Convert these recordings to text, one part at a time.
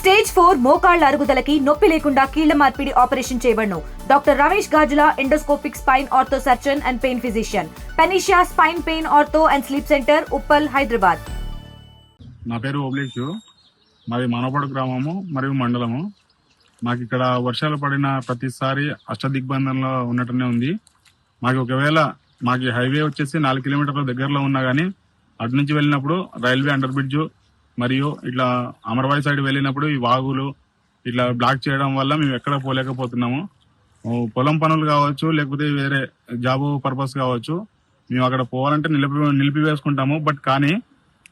Stage 4 మోకాళ్ల అరుగుదలకి నొప్పి లేకుండా కీళ్ల మార్పిడి ఆపరేషన్ చేయబడును. Doctor Ramesh Gajula, endoscopic spine ortho surgeon and pain physician, Panacea spine pain ortho and sleep centre, Uppal, Hyderabad. నా పేరు ఓబ్లేషు. మాది మానవపాడు గ్రామము మరియు మండలము. మాకు ఇక్కడ వర్షాలు పడిన ప్రతిసారి అష్టదిగ్బంధంలో ఉన్నట్టునే ఉంది. మాకు హైవే వచ్చేసి 4 కిలోమీటర్ల దగ్గరలో ఉన్నా గానీ అటు నుంచి వెళ్ళినప్పుడు రైల్వే అండర్ బ్రిడ్జ్ మరియు ఇట్లా అమర్వాయి సైడ్ వెళ్ళినప్పుడు ఈ వాగులు ఇట్లా బ్లాక్ చేయడం వల్ల మేము ఎక్కడ పోలేకపోతున్నాము. పొలం పనులు కావచ్చు, లేకపోతే వేరే జాబ్ పర్పస్ కావచ్చు, మేము అక్కడ పోవాలంటే నిలిపివేసుకుంటాము. బట్ కానీ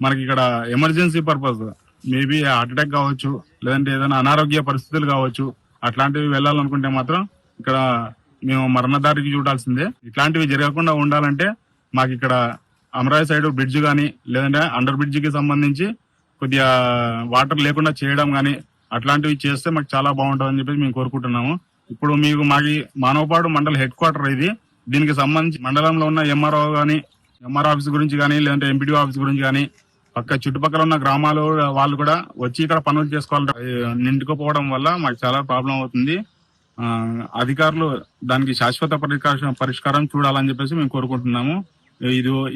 మనకి ఇక్కడ emergency purpose maybe heart attack కావచ్చు, లేదంటే ఏదైనా అనారోగ్య పరిస్థితులు కావచ్చు, అట్లాంటివి వెళ్ళాలనుకుంటే మాత్రం ఇక్కడ మేము మరణదారికి చూడాల్సిందే. ఇట్లాంటివి జరగకుండా ఉండాలంటే మాకు ఇక్కడ అమరాయి సైడ్ బ్రిడ్జ్ కానీ, లేదంటే అండర్ బ్రిడ్జ్ కి సంబంధించి కొద్దిగా వాటర్ లేకుండా చేయడం కానీ అట్లాంటివి చేస్తే మాకు చాలా బాగుంటుందని చెప్పేసి మేము కోరుకుంటున్నాము. ఇప్పుడు మాకు మానవపాడు మండల హెడ్ క్వార్టర్ ఇది. దీనికి సంబంధించి మండలంలో ఉన్న ఎంఆర్ఓ ఆఫీస్ గురించి కానీ, లేదంటే ఎంపీడీ ఆఫీస్ గురించి కానీ, చుట్టుపక్కల ఉన్న గ్రామాలు వాళ్ళు కూడా వచ్చి ఇక్కడ పనులు చేసుకోవాలి. నిండుకుపోవడం వల్ల మాకు చాలా ప్రాబ్లం అవుతుంది. అధికారులు దానికి శాశ్వత పరిష్కారం చూడాలని చెప్పేసి మేము కోరుకుంటున్నాము.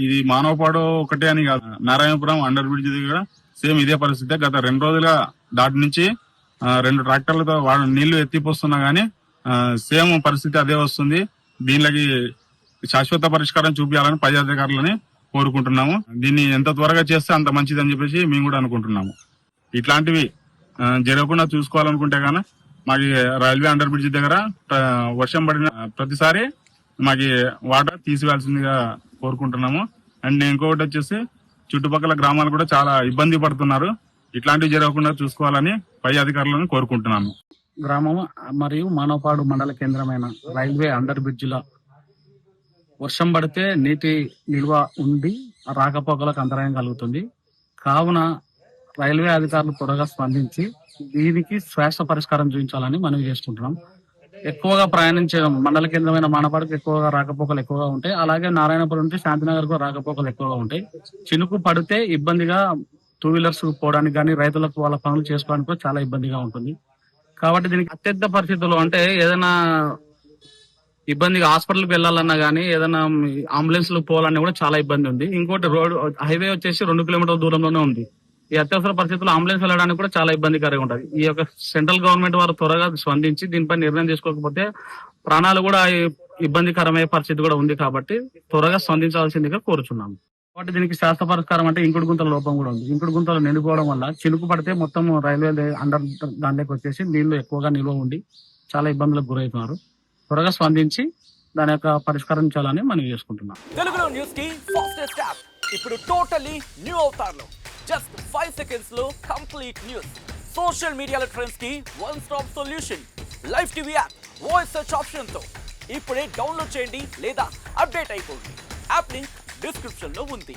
ఇది మానవపాడు ఒకటే అని కాదు, నారాయణపురం అండర్ బ్రిడ్జ్ దగ్గర సేమ్ ఇదే పరిస్థితి. గత 2 రోజులుగా దాటి నుంచి 2 ట్రాక్టర్లతో నీళ్లు ఎత్తిపోస్తున్నా గానీ సేమ్ పరిస్థితి అదే వస్తుంది. దీనికి శాశ్వత పరిష్కారం చూపించాలని పై అధికారులని కోరుకుంటున్నాము. దీన్ని ఎంత త్వరగా చేస్తే అంత మంచిదని చెప్పేసి మేము కూడా అనుకుంటున్నాము. ఇట్లాంటివి జరగకుండా చూసుకోవాలనుకుంటే గానీ మాకు రైల్వే అండర్ బ్రిడ్జ్ దగ్గర వర్షం పడిన ప్రతిసారి మాకు వాటర్ తీసివేయాల్సిందిగా కోరుకుంటున్నాము. అండ్ ఇంకొకటి వచ్చేసి చుట్టుపక్కల గ్రామాలు కూడా చాలా ఇబ్బంది పడుతున్నారు. ఇట్లాంటివి జరగకుండా చూసుకోవాలని పై అధికారులను కోరుకుంటున్నాను. గ్రామం మరియు మానవపాడు మండల కేంద్రమైన రైల్వే అండర్ బ్రిడ్జ్ లో వర్షం పడితే నీటి నిల్వ ఉండి రాకపోకలకు అంతరాయం కలుగుతుంది. కావున రైల్వే అధికారులు త్వరగా స్పందించి దీనికి శ్వాస పరిష్కారం చూపించాలని మనవి చేసుకుంటున్నాం. ఎక్కువగా ప్రయాణించే మండల కేంద్రమైన మానపాడుకు ఎక్కువగా రాకపోకలు ఎక్కువగా ఉంటాయి. అలాగే నారాయణపురం నుంచి శాంతినగర్ కు రాకపోకలు ఎక్కువగా ఉంటాయి. చినుకు పడితే ఇబ్బందిగా 2 వీలర్స్ పోవడానికి కానీ, రైతులకు వాళ్ళ పనులు చేసుకోవడానికి చాలా ఇబ్బందిగా ఉంటుంది. కాబట్టి దీనికి అత్యంత పరిస్థితుల్లో అంటే ఏదైనా ఇబ్బందిగా హాస్పిటల్కి వెళ్ళాలన్నా గానీ, ఏదైనా అంబులెన్స్ లో పోవాలన్నా కూడా చాలా ఇబ్బంది ఉంది. ఇంకోటి హైవే వచ్చేసి 2 కిలోమీటర్ల దూరంలోనే ఉంది. ఈ అత్యవసర పరిస్థితుల్లో అంబులెన్స్ వెళ్ళడానికి కూడా చాలా ఇబ్బందికరంగా ఉంటుంది. ఈ యొక్క సెంట్రల్ గవర్నమెంట్ వారు త్వరగా స్పందించి దీనిపై నిర్ణయం తీసుకోకపోతే ప్రాణాలు కూడా ఇబ్బందికరమయ్యే పరిస్థితి కూడా ఉంది. కాబట్టి త్వరగా స్పందించాల్సిందిగా కోరుచున్నాము. కాబట్టి దీనికి శాస్త్ర పరిష్కారం అంటే ఇంకుడు గుంతల లోపం కూడా ఉంది. ఇంకుడు గుంతలు నిండిపోవడం వల్ల చినుకు పడితే మొత్తం రైల్వే అండర్ దాంట్లోకి వచ్చేసి నీళ్లు ఎక్కువగా నిల్వ ఉండి చాలా ఇబ్బందులకు గురవుతున్నారు. త్వరగా స్పందించి దాని యొక్క పరిష్కారం చేయాలని మనం చేసుకుంటున్నాం. తెలుగులో న్యూస్ కి ఫాస్టెస్ట్ యాప్ ఇప్పుడు టోటలీ న్యూ అవతార్లో జస్ట్ 5 seconds లో కంప్లీట్ న్యూస్. సోషల్ మీడియాలో ట్రెండ్స్ కి one stop solution. Live TV app voice search option తో ఇప్పుడే డౌన్లోడ్ చేయండి లేదా అప్డేట్ అయిపోండి. యాప్ లింక్ డిస్క్రిప్షన్ లో ఉంది.